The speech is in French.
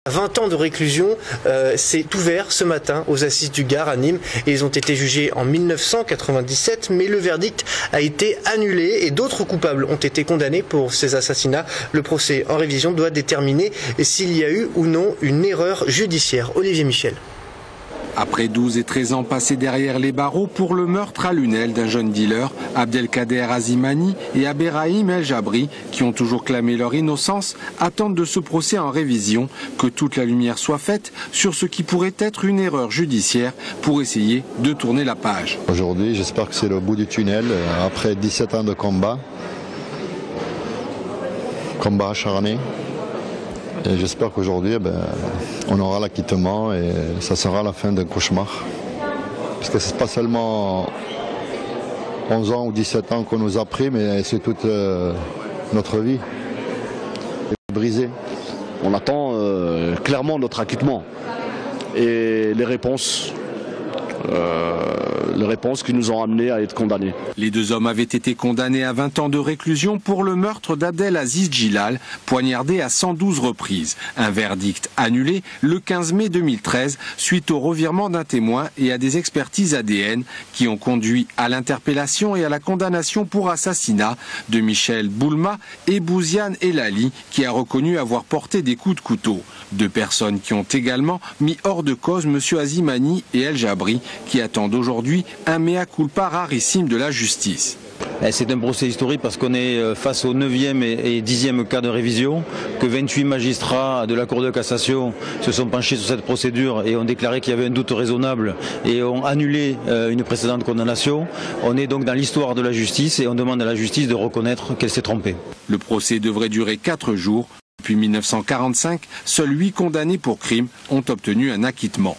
20 ans de réclusion, c'est ouvert ce matin aux assises du Gard à Nîmes et ils ont été jugés en 1997, mais le verdict a été annulé et d'autres coupables ont été condamnés pour ces assassinats. Le procès en révision doit déterminer s'il y a eu ou non une erreur judiciaire. Olivier Michel. Après 12 et 13 ans passés derrière les barreaux pour le meurtre à Lunel d'un jeune dealer, Abdelkader Azimani et Abderrahim El Jabri, qui ont toujours clamé leur innocence, attendent de ce procès en révision que toute la lumière soit faite sur ce qui pourrait être une erreur judiciaire pour essayer de tourner la page. Aujourd'hui, j'espère que c'est le bout du tunnel, après 17 ans de combat acharné. Et j'espère qu'aujourd'hui, on aura l'acquittement et ça sera la fin d'un cauchemar. Parce que ce n'est pas seulement 11 ans ou 17 ans qu'on nous a pris, mais c'est toute notre vie. Brisée. On attend clairement notre acquittement et les réponses qui nous ont amenés à être condamnés. Les deux hommes avaient été condamnés à 20 ans de réclusion pour le meurtre d'Abdelaziz Djilal, poignardé à 112 reprises. Un verdict annulé le 15 mai 2013 suite au revirement d'un témoin et à des expertises ADN qui ont conduit à l'interpellation et à la condamnation pour assassinat de Michel Boulma et Bouziane Elali, qui a reconnu avoir porté des coups de couteau. Deux personnes qui ont également mis hors de cause M. Azimani et El Jabri, qui attendent aujourd'hui un mea culpa rarissime de la justice. C'est un procès historique parce qu'on est face au 9e et 10e cas de révision, que 28 magistrats de la Cour de cassation se sont penchés sur cette procédure et ont déclaré qu'il y avait un doute raisonnable et ont annulé une précédente condamnation. On est donc dans l'histoire de la justice et on demande à la justice de reconnaître qu'elle s'est trompée. Le procès devrait durer 4 jours. Depuis 1945, seuls 8 condamnés pour crime ont obtenu un acquittement.